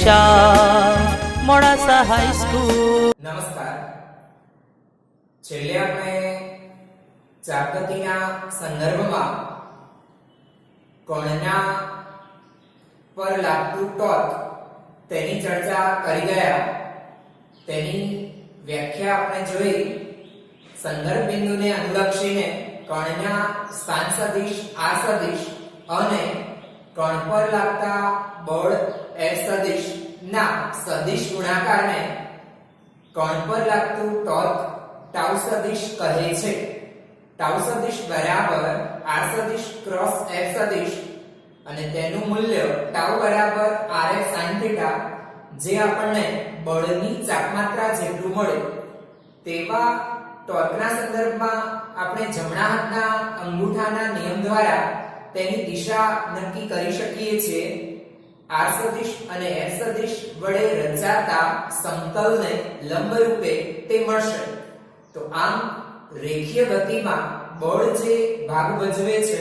દિશા Modasa high school. નમસ્કાર. છેલ્લે આપણે ચાપગતિના સંદર્ભમાં કણના પર લાગતું ટોર્ક તેની ચર્ચા કરી ગયા. તેની વ્યાખ્યા આપણે જોઈ. સંદર્ભ બિંદુને અનુલક્ષીને કણના સ્થાન સદિશ r સદિશ અને કણ પર લાગતા બળ F સદિશ ના સદિશ ગુણાકારને કણ પર લાગતું ટોર્ક ટાઉ સદિશ કહે છે. ટાઉ સદિશ બરાબર r સદિશ ક્રોસ F સદિશ અને તેનું મૂલ્ય ટાઉ બરાબર rf sin થીટા, જે આપણને બળની ચાપમાત્રા જેટલું મળે. તેવા ટોર્કના સંદર્ભમાં આપણે જમણા હાથના અંગૂઠાના નિયમ દ્વારા તેની દિશા નક્કી કરી શકીએ છીએ. r સદિશ અને f સદિશ વડે રચાતા સમતલને લંબ રૂપે તે મળશે. તો આમ રેખીય ગતિમાં બળ જે ભાગ ભજવે છે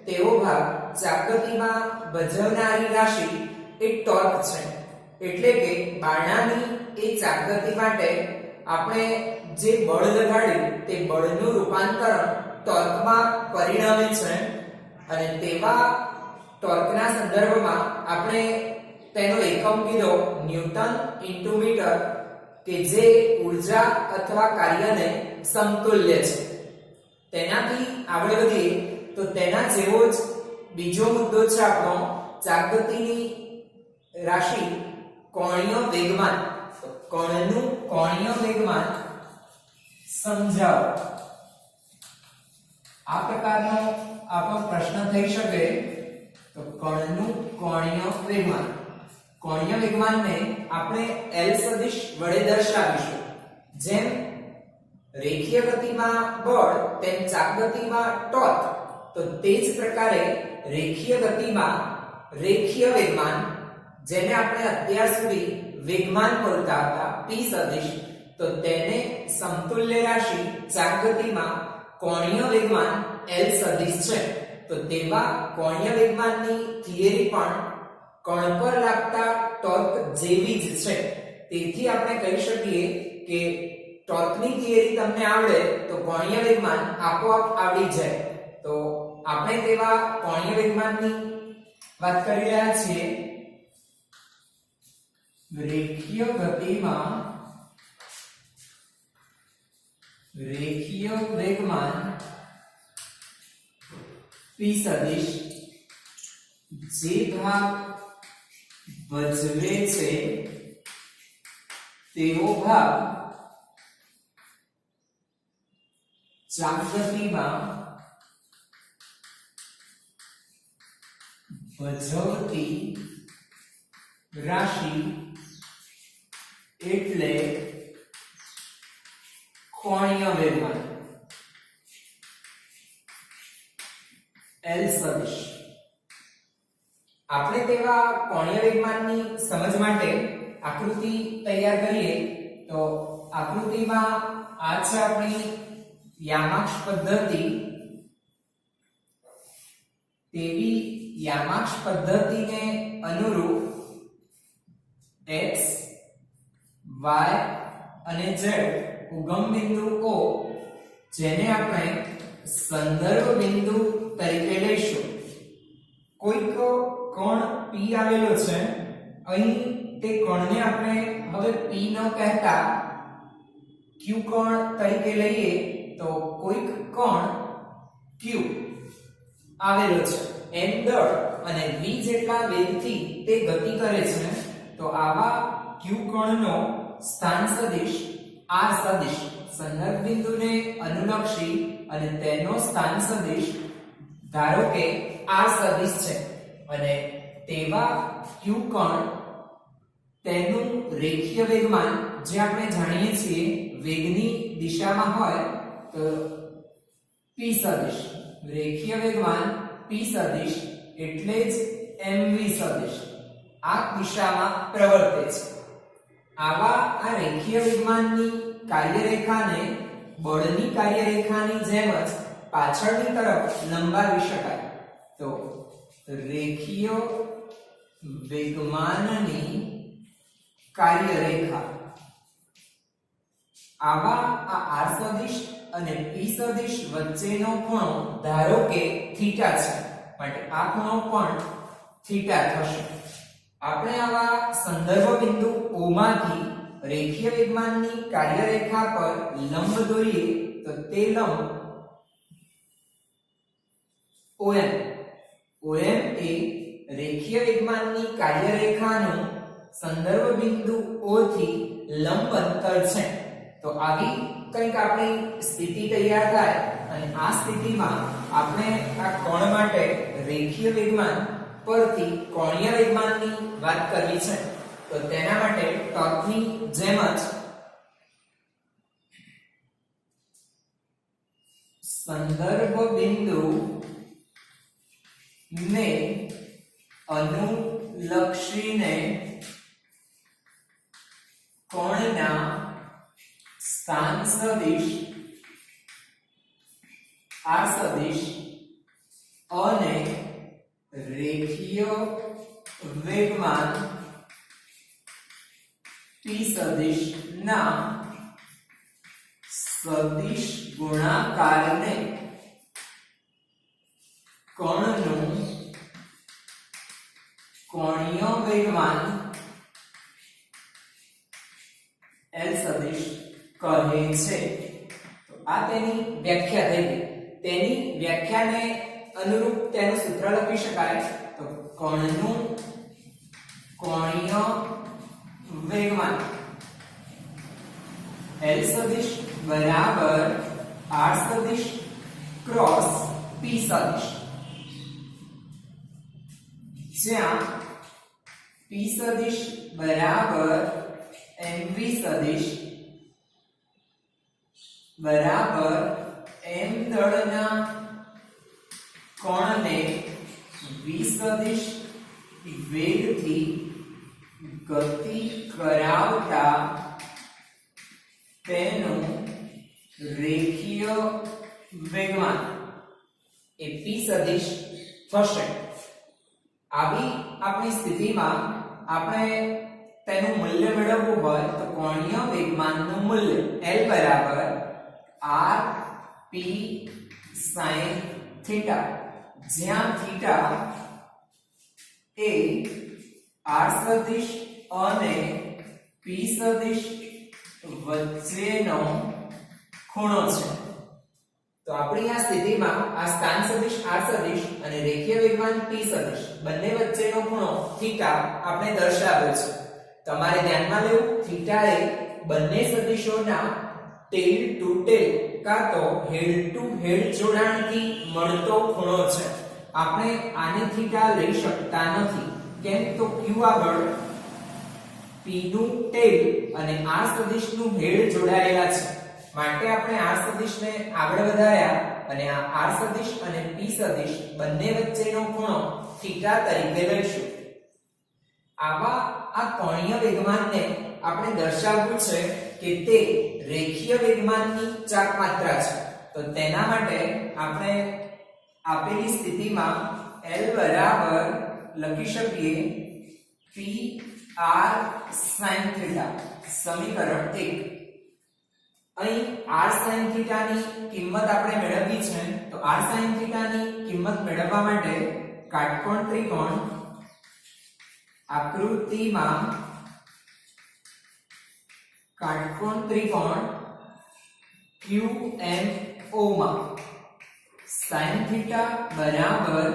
તેવો ભાગ ચાપગતિમાં ભજવનારી રાશિ એ ટોર્ક છે. એટલે કે બારણાની એ ચાપગતિ માટે આપણે જે બળ લગાડ્યું તે બળનું રૂપાંતરણ ટોર્કમાં પરિણમે છે. અને તેવા ટોર્કના સંદર્ભમાં આપણે તેનો એકમ કીધો ન્યૂટન ઇન્ટુ મીટર, કે જે ઊર્જા અથવા કાર્યને સમતુલ્ય છે. તેનાથી આગળ વધીએ તો તેના જેવો જ બીજો મુદ્દો છે આપણો ચાપગતિની રાશિ કોણીય વેગમાન. કણનું કોણીય વેગમાન સમજાવો. આ પ્રકારનો આપણો પ્રશ્ન થઈ શકે. તો કણનું કોણીય વેગમાન, કોણીય વેગમાનને આપણે L સદિશ વડે દર્શાવીશું. જેમ રેખીય ગતિમાં બળ તેમ ચાપગતિમાં ટોર્ક, તો તે જ પ્રકારે રેખીય ગતિમાં રેખીય વેગમાન, જેને આપણે અત્યાર સુધી વેગમાન બોલતા હતા p સદિશ, તો તેને સમતુલ્ય રાશિ ચાપગતિમાં કોણીય વેગમાન L સદિશ છે. તો તેવા કોણીય વેગમાનની થિયરી પણ કણ પર લાગતા ટોર્ક જેવી જ છે. તેથી આપણે કહી શકીએ કે ટોર્કની થિયરી તમને આવડે તો કોણીય વેગમાન આપોઆપ આવડી જાય. તો આપણે તેવા કોણીય વેગમાનની વાત કરી રહ્યા છીએ. રેખીય ગતિમાં રેખીય વેગમાન p સદિશ જે ભાગ ભજવે છે તેવો ભાગ ચાપગતિમાં ભજવતી રાશિ એટલે કોણીય વેગમાન L સદિશ. આપણે તેવા કોણીય વેગમાનની સમજ માટે આકૃતિ તૈયાર કરીએ. તો આકૃતિમાં આ છે આપણી યામાક્ષ પદ્ધતિ. તેવી યામાક્ષ પદ્ધતિને અનુરૂપ x, y અને z ઉગમ બિંદુ O, જેને આપણે સંદર્ભ બિંદુ તરીકે લઈશું. કોઈક કોણ P આવેલો છે. અહીં તે કોણને આપણે હવે P ન કહેતા Q કોણ તરીકે લઈએ. તો કોઈક કોણ Q આવેલો છે. m દળ અને v જેટલા વેગથી તે ગતિ કરે છે. તો આવા Q કોણનો સ્થાન સદિશ r સદિશ સંદર્ભ બિંદુને અનુલક્ષી અને તેનો સ્થાન સદિશ ધારો કે r સદિશ છે. અને તેવા Q કોણ તેનું રેખીય વેગમાન, જે આપણે જાણીએ છીએ વેગની દિશામાં હોય તો p સદિશ, રેખીય વેગમાન p સદિશ એટલે જ mv સદિશ આ દિશામાં પ્રવર્તે છે. આવા આ રેખીય વેગમાનની કાર્યરેખાને બળની કાર્યરેખાની જેમ જ પાછળની તરફ લંબાવી શકાય. તો રેખીય વેગમાનની કાર્યરેખા. આવા આ r સદિશ અને p સદિશ વચ્ચેનો ખૂણો ધારો કે થીટા છે, માટે આ ખૂણો પણ થીટા થશે. આપણે આવા સંદર્ભ બિંદુ O માંથી રેખીય વેગમાનની કાર્યરેખા પર લંબ દોરીએ તો તે લંબ OM એ રેખીય વેગમાનની કાર્યરેખાનું સંદર્ભ બિંદુ O થી લંબ અંતર છે. તો આવી કંઈક આપણી સ્થિતિ તૈયાર થાય અને આ સ્થિતિમાં આપણે આ કોણ માટે રેખીય વેગમાન પરથી કોણીય વેગમાનની વાત કરવી છે. તો તેના માટે ટોર્કની જેમ જ સંદર્ભ બિંદુ ને અનુલક્ષીને કોણના સ્થાન સદિશ r સદિશ અને રેખીય વેગમાન p સદિશ ના સદિશ ગુણાકારને કણનું કોણીય વેગમાન L સદિશ કહે છે. તો આ તેની વ્યાખ્યા થઈ ગઈ. તેની વ્યાખ્યાને અનુરૂપ તેનું સૂત્ર લખી શકાય. તો કણનું કોણીય વેગમાન L સદિશ બરાબર r સદિશ ક્રોસ p સદિશ, જ્યાં p સદિશ બરાબર mv સદિશ બરાબર m દળના કોણને v સદિશ વેગથી ગતિ કરાવતા તેનું રેખીય વેગમાન એ p સદિશ થશે. આવી આપણી સ્થિતિમાં આપણે તેનું મૂલ્ય મેળવવું હોય તો કોણીય વેગમાનનું મૂલ્ય L બરાબર r p sin થીટા, જ્યાં થીટા એ r સદિશ અને p સદિશ વચ્ચેનો ખૂણો છે. તો આપણી આ સ્થિતિમાં આ સ્થાન સદિશ r સદિશ અને રેખીય વેગમાન p સદિશ બંને વચ્ચેનો ખૂણો થીટા આપણે દર્શાવ્યો છે. તમારે ધ્યાનમાં લેવું, થીટા એ બંને સદિશોના ટેલ ટુ ટેલ કાં તો હેડ ટુ હેડ જોડાણથી મળતો ખૂણો છે. આપણે આને થીટા લઈ શકતા નથી, કેમ તો q આગળ p નું ટેલ અને r સદિશનું હેડ જોડાયેલા છે. માટે આપણે r સદિશને આગળ વધાર્યા અને આ r સદિશ અને p સદિશ બંને વચ્ચેનો ખૂણો થીટા તરીકે લઈશું. આવા આ કોણીય વેગમાનને આપણે દર્શાવવું છે કે તે રેખીય વેગમાનની ચાક માત્રા છે. તો તેના માટે આપણે આપેલી સ્થિતિમાં L બરાબર લખી શકીએ p r sin થીટા, સમીકરણ 1. અહીં r sin થીટા ની કિંમત આપણે મેળવવી છે. તો r sin થીટા ની કિંમત મેળવવા માટે કાટકોણ ત્રિકોણ આકૃતિમાં કાટકોણ ત્રિકોણ QMO માં sin થીટા બરાબર,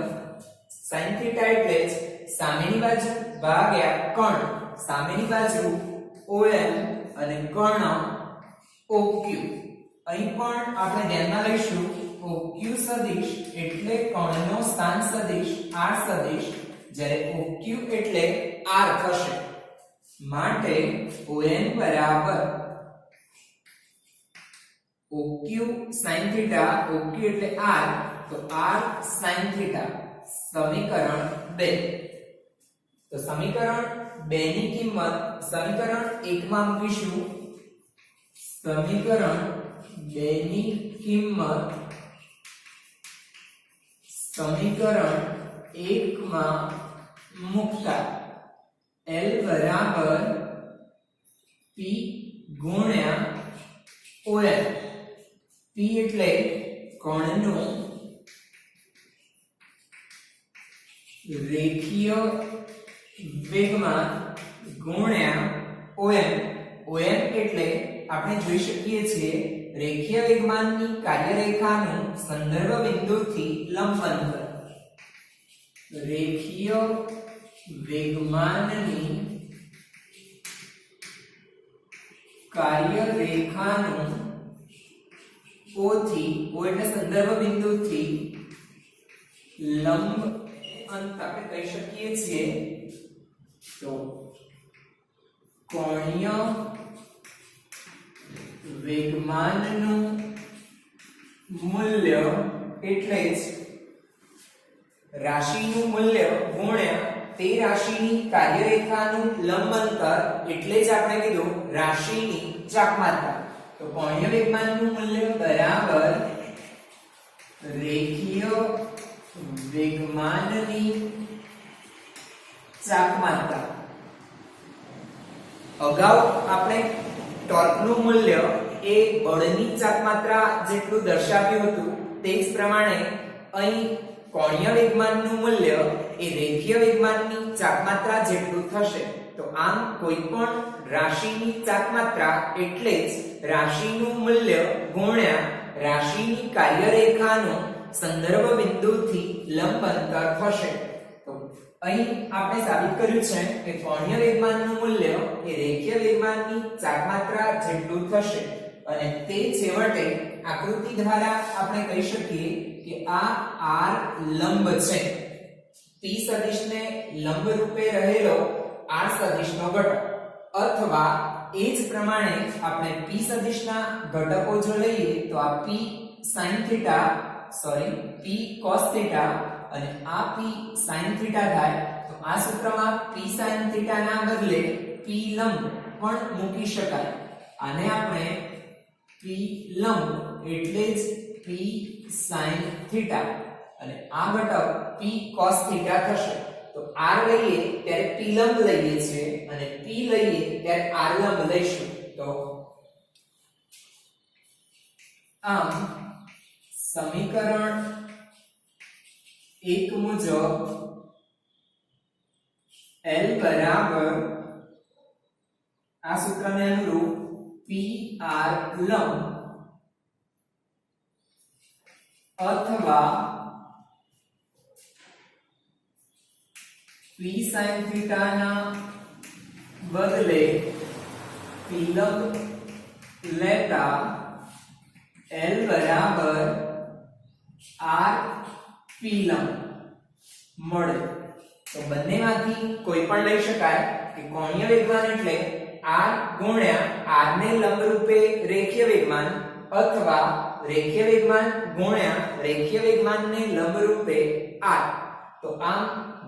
sin થીટા એટલે જ સામેની બાજુ ભાગ્યા કર્ણ, સામેની બાજુ OM અને કર્ણ OQ. અહીં પણ આપણે ધ્યાનમાં લઈશું OQ સદિશ એટલે કર્ણનો સ્થાન સદિશ r સદિશ, જ્યારે OQ એટલે r થશે. માટે ON બરાબર OQ sin થીટા, OQ એટલે r, તો r sin થીટા, સમીકરણ 2. તો સમીકરણ 2 ની કિંમત સમીકરણ 1 માં મૂકીશું. સમીકરણ 2 ની કિંમત સમીકરણ 1 માં મૂકતા L બરાબર p ગુણ્યા ON. p એટલે કોણનું રેખીય વેગમાન ગુણ્યા OM. OM એટલે આપણે જોઈ શકીએ છીએ રેખીય વેગમાનની કાર્યરેખાનું સંદર્ભ બિંદુથી લંબ અંતર. રેખીય વેગમાનની કાર્યરેખાનું O થી O એટલે સંદર્ભ બિંદુથી લંબ અંતર આપણે કહી શકીએ છીએ તો કોણીય વેગમાનનું મૂલ્ય એટલે જ રાશિનું મૂલ્ય ગુણ્યા તે રાશિની કાર્યરેખાનું લંબ અંતર એટલે જ આપણે કીધું રાશિની ચાપમાત્રા. તો કોણીય વેગમાનનું મૂલ્ય બરાબર રેખીય વેગમાનની ચાપમાત્રા. અગાઉ આપણે ટોર્કનું મૂલ્ય એ બળની ચાપમાત્રા જેટલું દર્શાવ્યું હતું તે જ પ્રમાણે અહીં કોણીય વેગમાનનું મૂલ્ય એ રેખીય વેગમાનની ચાપમાત્રા જેટલું થશે. તો આમ કોઈ પણ રાશિની ચાપમાત્રા એટલે જ રાશિનું મૂલ્ય ગુણ્યા રાશિની કાર્યરેખાનું સંદર્ભ બિંદુથી લંબ અંતર થશે. તો અહીં આપણે સાબિત કર્યું છે કે કોણીય વેગમાનનું મૂલ્ય એ રેખીય વેગમાનની ચાપમાત્રા જેટલું થશે અને તે છેવટે આકૃતિ દ્વારા આપણે કહી શકીએ કે આ r લંબ છે. p સદિશને લંબ રૂપે રહેલો r સદિશનો ઘટક અથવા એ જ પ્રમાણે આપણે p સદિશના ઘટકો જો લઈએ તો આ p cos થીટા અને આ p sin થીટા થાય. તો આ સૂત્રમાં p sin થીટા ના બદલે p લંબ પણ મૂકી શકાય. આને આપણે p લંબ એટલે જ p sin થીટા અને આ ઘટક p cos થીટા થશે. તો r લઈએ ત્યારે p લંબ લઈએ છીએ અને p લઈએ ત્યારે r લંબ લઈશું. તો આમ સમીકરણ 1 મુજબ L બરાબર આ સૂત્રને અનુરૂપ PR લંબ અથવા P sin થીટા ના બદલે P લંબ લેતા L બરાબર R P લંબ મળે. તો બંનેમાંથી કોઈ પણ લઈ શકાય કે કોણીય વેગમાન એટલે r ગુણ્યા r ને લંબ રૂપે રેખીય વેગમાન અથવા રેખીય વેગમાન ગુણ્યા રેખીય વેગમાનને લંબ રૂપે r. તો આમ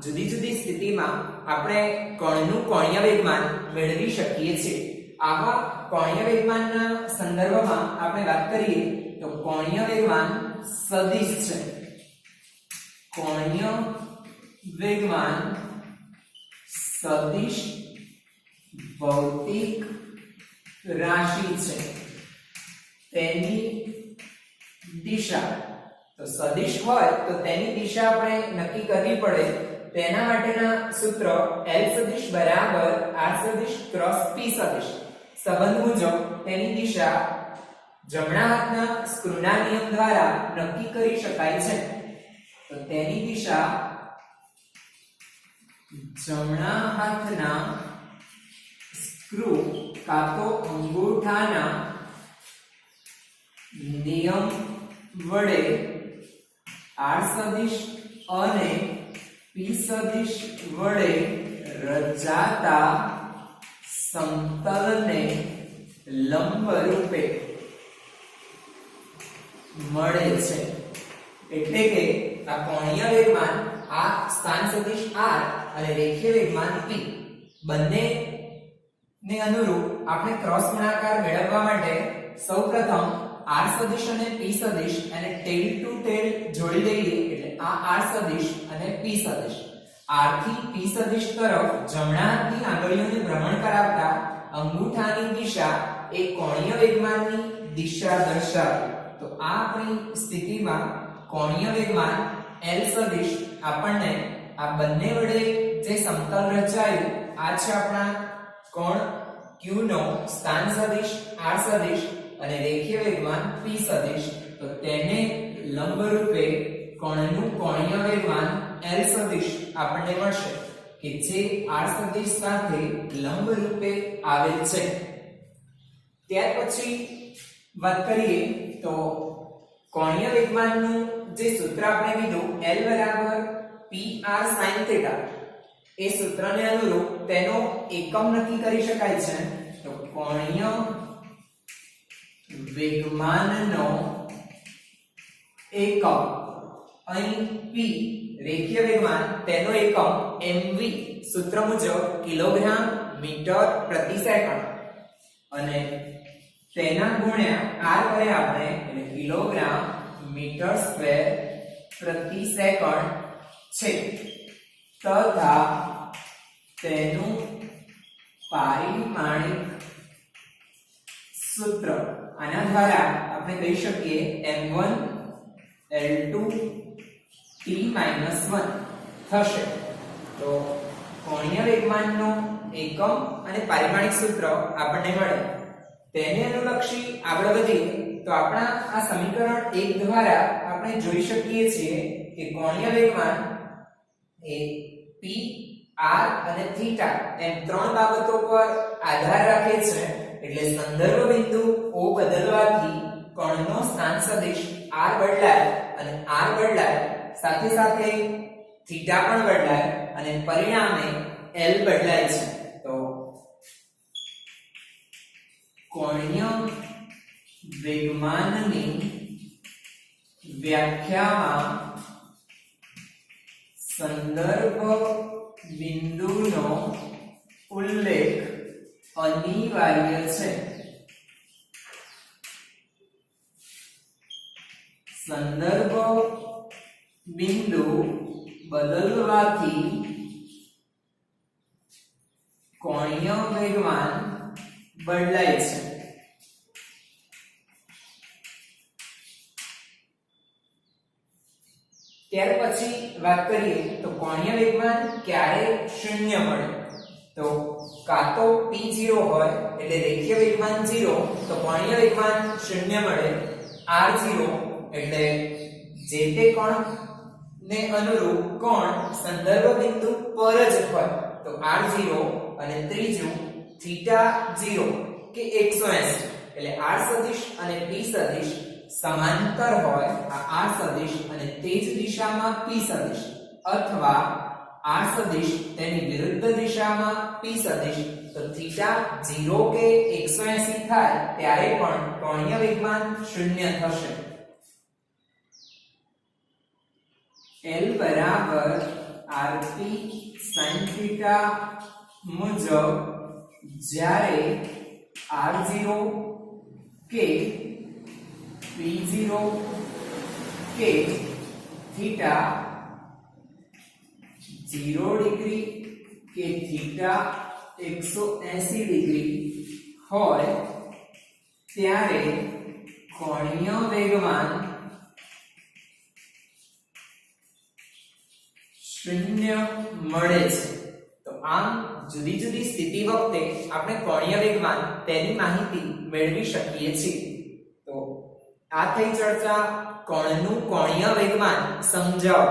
જુદી જુદી સ્થિતિમાં આપણે કણનું કોણીય વેગમાન મેળવી શકીએ છીએ. આવા કોણીય વેગમાનના સંદર્ભમાં આપણે વાત કરીએ તો કોણીય વેગમાન સદિશ છે. કોણીય વેગમાન સદિશ ભૌતિક રાશિ છે. તેની દિશા તો સદિશ હોય તો તેની દિશા આપણે નક્કી કરવી પડે. તેના માટેના સૂત્ર L સદિશ બરાબર R સદિશ ક્રોસ P સદિશ. સંબંધ મુજબ તેની દિશા જમણા હાથના સ્ક્રૂના નિયમ દ્વારા નક્કી કરી શકાય છે. તો તેની દિશા જમણા હાથના સ્ક્રૂ કાં તો અંગૂઠાના નિયમ વડે R સદિશ અને P સદિશ વડે રચાતા સમતલને લંબ રૂપે મળે છે. એટલે કે આ કોણીય વેગમાન આ સ્થાન સદિશ R અને રેખીય વેગમાન P બંને ને અનુરૂપ આપણે ક્રોસ ગુણાકાર મેળવવા માટે સૌપ્રથમ R સદિશ અને P સદિશ અને ટેલ ટુ ટેલ જોડી લઈએ. એટલે આ R સદિશ અને P સદિશ R થી P સદિશ તરફ જમણા હાથની આંગળીઓને ભ્રમણ કરાવતા અંગૂઠાની દિશા એ કોણીય વેગમાનની દિશા દર્શાવે. તો આ આપણી સ્થિતિમાં કોણીય વેગમાન L સદિશ આપણને આ બંને વડે જે સમતલ રચાયું આ છે આપણા કોણ Q નો સ્થાન સદિશ R સદિશ અને રેખીય વેગમાન P સદિશ. તો તેને લંબ રૂપે કોણનું કોણીય વેગમાન L સદિશ આપણને મળશે કે જે R સદિશ સાથે લંબ રૂપે આવેલ છે. ત્યાર પછી વાત કરીએ તો કોણીય વેગમાનનું જે સૂત્ર આપણે લીધું L બરાબર PR sin θ એ સૂત્રને અનુરૂપ તેનો એકમ નક્કી કરી શકાય છે. તો કોણીય વેગમાનનો એકમ અહીં P રેખીય વેગમાન તેનો એકમ mv સૂત્ર મુજબ કિલોગ્રામ મીટર પ્રતિ સેકન્ડ અને તેના ગુણ્યા r કરે આપણે એટલે કિલોગ્રામ મીટર સ્ક્વેર પ્રતિ સેકન્ડ છે તથા તેનું પારિમાણિક સૂત્ર આના દ્વારા આપણે કહી શકીએ m1 L2 t-1 થશે. તો કોણીય વેગમાનનો એકમ અને પારિમાણિક સૂત્ર આપણને મળે. તેને અનુલક્ષી આગળ વધીએ તો આપણા આ સમીકરણ 1 દ્વારા આપણે જોઈ શકીએ છીએ કે કોણીય વેગમાન એ p r અને થીટા એમ ત્રણ બાબતો પર આધાર રાખે છે. એટલે સંદર્ભ બિંદુ O બદલવાથી કોણનો સ્થાન સદિશ r બદલાય અને r બદલાય સાથે સાથે થીટા પણ બદલાય અને પરિણામે L બદલાય છે. તો કોણીય વેગમાનની વ્યાખ્યામાં સંદર્ભ બિંદુનો ઉલ્લેખ અનિવાર્ય છે. સંદર્ભ બિંદુ બદલવાથી કોણીય વેગમાન બદલાય છે. ત્યાર પછી વાત કરીએ તો કોણીય વેગમાન ક્યારે શૂન્ય મળે. તો કાં તો p0 હોય એટલે રેખીય વેગમાન 0 તો કોણીય વેગમાન શૂન્ય મળે. r0 એટલે જે તે કોણ ને અનુરૂપ કોણ સંદર્ભ બિંદુ પર જ હોય તો r0 અને ત્રીજું θ0 કે 180 એટલે r સદિશ અને p સદિશ સમાંતર હોય આ r સદિશ અને તે જ દિશામાં p સદિશ અથવા r સદિશ તેની વિરુદ્ધ દિશામાં p સદિશ. તો θ0 કે 180 થાય ત્યારે પણ કોણીય વેગમાન શૂન્ય થશે. L બરાબર rp sin θ મુજબ જ્યારે r0 કે p0 કે થીટા 0 ડિગ્રી કે થીટા 180 ડિગ્રી હોય ત્યારે કોણીય વેગમાન શૂન્ય મળે છે. તો આમ જુદી જુદી સ્થિતિ વખતે આપણે કોણીય વેગમાન તેની માહિતી મેળવી શકીએ છીએ. તો આ થઈ ચર્ચા કોણનું કોણીય વેગમાન સમજાવો.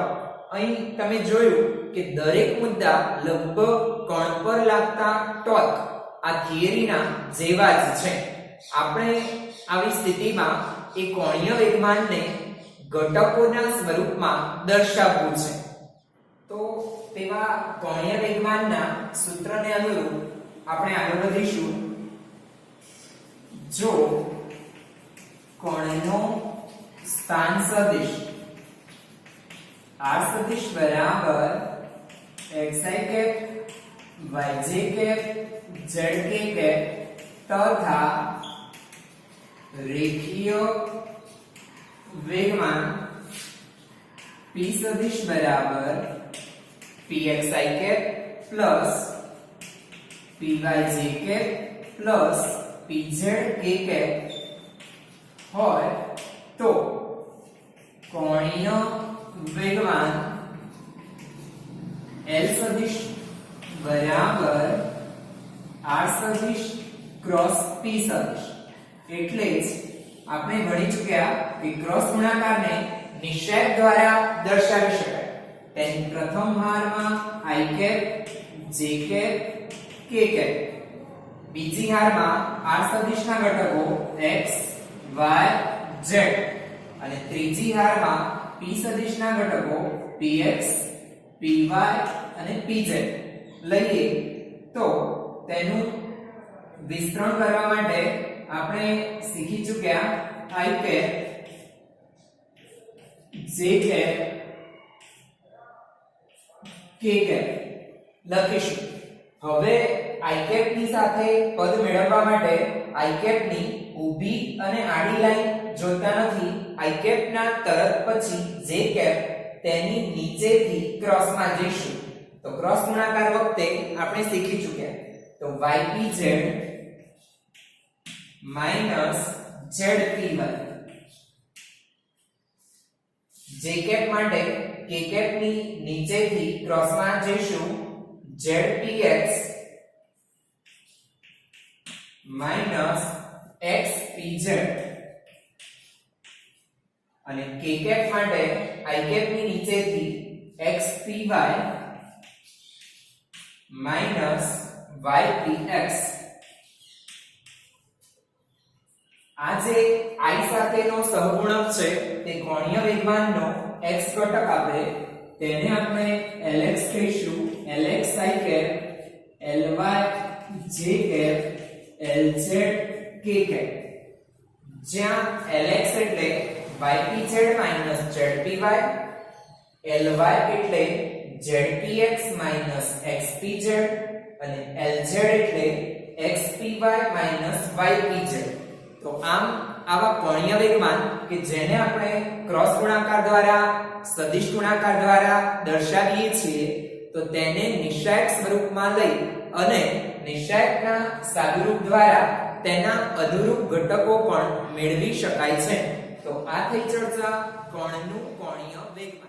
અહીં તમે જોયું કે દરેક મુદ્દા લગભગ કોણ પર લાગતા ટોર્ક આ થિયરીના જેવા જ છે. આપણે આવી સ્થિતિમાં એ કોણીય વેગમાનને ઘટકોના સ્વરૂપમાં દર્શાવવું છે. તો તેવા કોણીય વેગમાનના સૂત્રને અનુરૂપ આપણે આગળ વધીશું. જો કોણનો સ્થાન સદિશ r સદિશ બરાબર xi cap yj cap zk cap તથા રેખીય વેગમાન p સદિશ બરાબર pxi cap plus pyj cap plus pz k cap હોય તો કોણીય વેગમાન L સદિશ બરાબર R સદિશ ક્રોસ P સદિશ. એટલે જ આપણે ભણી ચૂક્યા કે ક્રોસ ગુણાકારને નિશ્ચયક દ્વારા દર્શાવી શકાય. તેની પ્રથમ હારમાં I cap J cap K cap, બીજી હારમાં R સદિશના ઘટકો x y z અને ત્રીજી હારમાં P સદિશના ઘટકો px py અને pz લઈએ તો તેનું વિસ્તરણ કરવા માટે આપણે શીખી ચૂક્યા I cap J cap K cap લખીશું. હવે I કેપ ની સાથે પદ મેળવવા માટે I કેપ ની ઊભી અને આડી લાઈન જોતા નથી. I કેપ ના તરત પછી J કેપ તેની નીચેથી ક્રોસમાં જઈશું. તો ક્રોસ ગુણાકાર વખતે આપણે શીખી ચૂક્યા. તો ypz zpy. J કેપ માટે K કેપ ની નીચેથી ક્રોસમાં જઈશું. zpx xpz અને K કેપ માટે I કેપ ની નીચેથી xpy ypx. આ જે I સાથેનો સહગુણક છે તે કોણીય વેગમાનનો x ઘટક આપે તેને આપણે Lx કહીશું. Lxi cap Ly j cap Lz k cap, જ્યાં Lx એટલે ypz zpy, Ly એટલે zpx xpz અને Lz એટલે xpy ypz. તો આમ આવા કોણીય વેગમાન કે જેને આપણે ક્રોસ ગુણાકાર દ્વારા સદિશ ગુણાકાર દ્વારા દર્શાવીએ છીએ તો તેને નિશ્ચયક સ્વરૂપમાં લઈ અને નિશ્ચયકના સાદુરૂપ દ્વારા તેના અનુરૂપ ઘટકો પણ મેળવી શકાય છે. તો આ થઈ ચર્ચા કોણનું કોણીય વેગમાન.